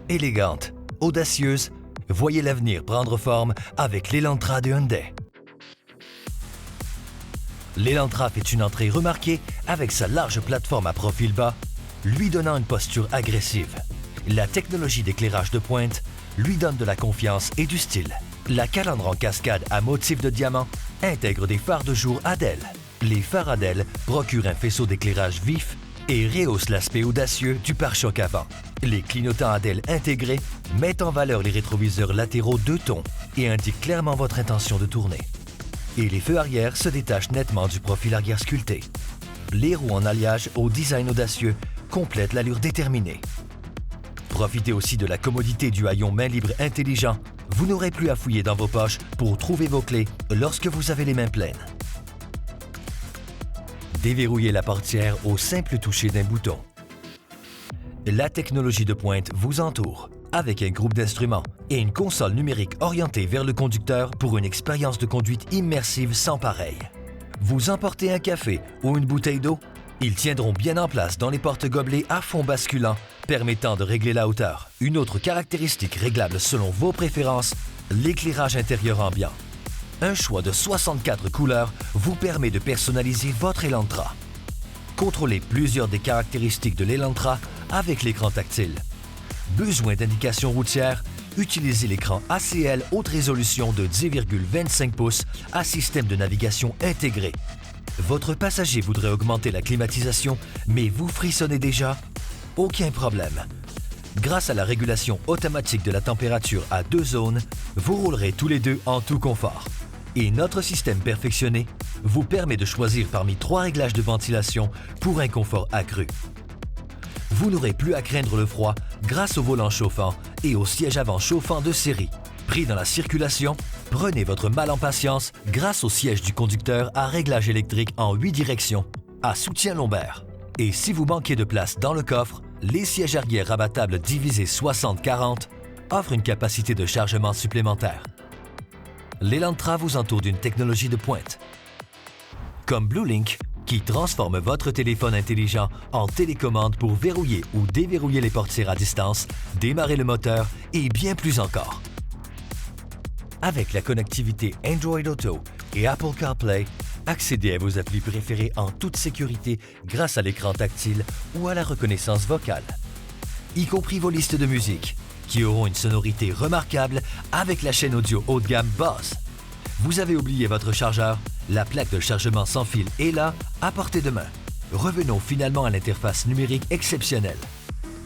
Élégante, audacieuse, voyez l'avenir prendre forme avec l'Elantra de Hyundai. L'Elantra fait une entrée remarquée avec sa large plateforme à profil bas, lui donnant une posture agressive. La technologie d'éclairage de pointe lui donne de la confiance et du style. La calandre en cascade à motif de diamant intègre des phares de jour ADEL. Les phares ADEL procurent un faisceau d'éclairage vif et rehaussent l'aspect audacieux du pare-choc avant. Les clignotants ADEL intégrés mettent en valeur les rétroviseurs latéraux 2 tons et indiquent clairement votre intention de tourner. Et les feux arrière se détachent nettement du profil arrière sculpté. Les roues en alliage au design audacieux complètent l'allure déterminée. Profitez aussi de la commodité du haillon main libre intelligent. Vous n'aurez plus à fouiller dans vos poches pour trouver vos clés lorsque vous avez les mains pleines. Déverrouillez la portière au simple toucher d'un bouton. La technologie de pointe vous entoure, avec un groupe d'instruments et une console numérique orientée vers le conducteur pour une expérience de conduite immersive sans pareil. Vous emportez un café ou une bouteille d'eau? Ils tiendront bien en place dans les porte-gobelets à fond basculant, permettant de régler la hauteur. Une autre caractéristique réglable selon vos préférences, l'éclairage intérieur ambiant. Un choix de 64 couleurs vous permet de personnaliser votre Elantra. Contrôlez plusieurs des caractéristiques de l'Elantra avec l'écran tactile. Besoin d'indications routières? Utilisez l'écran ACL haute résolution de 10,25 pouces à système de navigation intégré. Votre passager voudrait augmenter la climatisation, mais vous frissonnez déjà? Aucun problème. Grâce à la régulation automatique de la température à 2 zones, vous roulerez tous les deux en tout confort. Et notre système perfectionné vous permet de choisir parmi 3 réglages de ventilation pour un confort accru. Vous n'aurez plus à craindre le froid grâce au volant chauffant et au siège avant chauffant de série. Pris dans la circulation, prenez votre mal en patience grâce au siège du conducteur à réglage électrique en 8 directions, à soutien lombaire. Et si vous manquez de place dans le coffre, les sièges arrière rabattables divisés 60-40 offrent une capacité de chargement supplémentaire. L'Elantra vous entoure d'une technologie de pointe, comme BlueLink, qui transforme votre téléphone intelligent en télécommande pour verrouiller ou déverrouiller les portières à distance, démarrer le moteur et bien plus encore. Avec la connectivité Android Auto et Apple CarPlay, accédez à vos applis préférées en toute sécurité grâce à l'écran tactile ou à la reconnaissance vocale, y compris vos listes de musique, qui auront une sonorité remarquable avec la chaîne audio haut de gamme Bose. Vous avez oublié votre chargeur? La plaque de chargement sans fil est là, à portée de main. Revenons finalement à l'interface numérique exceptionnelle.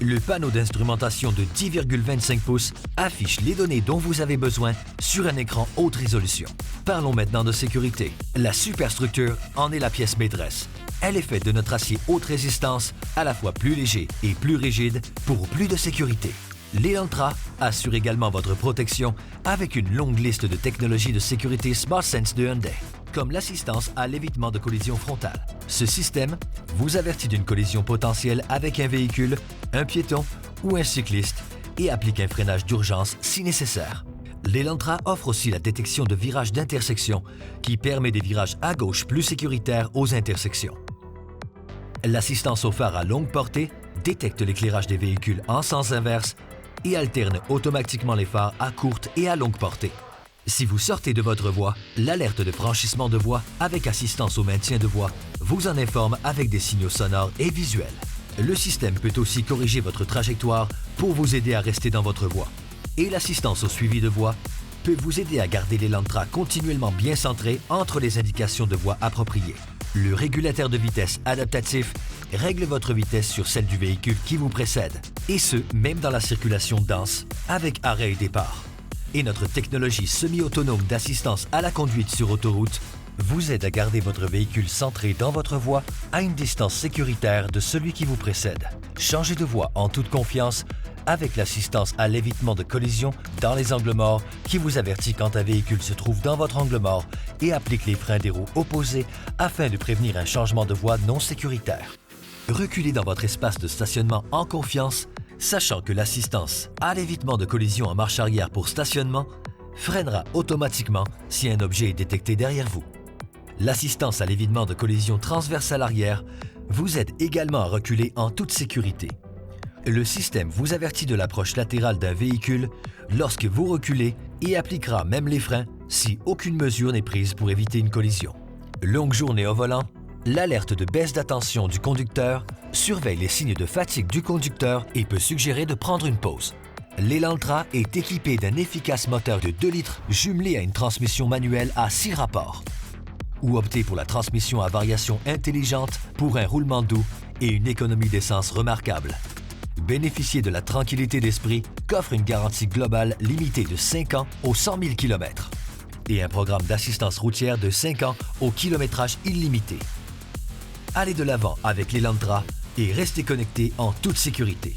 Le panneau d'instrumentation de 10,25 pouces affiche les données dont vous avez besoin sur un écran haute résolution. Parlons maintenant de sécurité. La superstructure en est la pièce maîtresse. Elle est faite de notre acier haute résistance, à la fois plus léger et plus rigide pour plus de sécurité. L'Elantra assure également votre protection avec une longue liste de technologies de sécurité SmartSense de Hyundai, comme l'assistance à l'évitement de collision frontale. Ce système vous avertit d'une collision potentielle avec un véhicule, un piéton ou un cycliste et applique un freinage d'urgence si nécessaire. L'Elantra offre aussi la détection de virages d'intersection qui permet des virages à gauche plus sécuritaires aux intersections. L'assistance au phare à longue portée détecte l'éclairage des véhicules en sens inverse et alterne automatiquement les phares à courte et à longue portée. Si vous sortez de votre voie, l'alerte de franchissement de voie avec assistance au maintien de voie vous en informe avec des signaux sonores et visuels. Le système peut aussi corriger votre trajectoire pour vous aider à rester dans votre voie. Et l'assistance au suivi de voie peut vous aider à garder l'Elantra continuellement bien centré entre les indications de voie appropriées. Le régulateur de vitesse adaptatif règle votre vitesse sur celle du véhicule qui vous précède, et ce, même dans la circulation dense, avec arrêt et départ. Et notre technologie semi-autonome d'assistance à la conduite sur autoroute vous aide à garder votre véhicule centré dans votre voie à une distance sécuritaire de celui qui vous précède. Changez de voie en toute confiance avec l'assistance à l'évitement de collision dans les angles morts qui vous avertit quand un véhicule se trouve dans votre angle mort et applique les freins des roues opposées afin de prévenir un changement de voie non sécuritaire. Reculez dans votre espace de stationnement en confiance, sachant que l'assistance à l'évitement de collision en marche arrière pour stationnement freinera automatiquement si un objet est détecté derrière vous. L'assistance à l'évitement de collision transversale arrière vous aide également à reculer en toute sécurité. Le système vous avertit de l'approche latérale d'un véhicule lorsque vous reculez et appliquera même les freins si aucune mesure n'est prise pour éviter une collision. Longue journée au volant, l'alerte de baisse d'attention du conducteur surveille les signes de fatigue du conducteur et peut suggérer de prendre une pause. L'Elantra est équipé d'un efficace moteur de 2 litres jumelé à une transmission manuelle à 6 rapports. Ou optez pour la transmission à variation intelligente pour un roulement doux et une économie d'essence remarquable. Bénéficiez de la tranquillité d'esprit qu'offre une garantie globale limitée de 5 ans aux 100 000 km et un programme d'assistance routière de 5 ans au kilométrage illimité. Allez de l'avant avec l'Elantra et restez connectés en toute sécurité.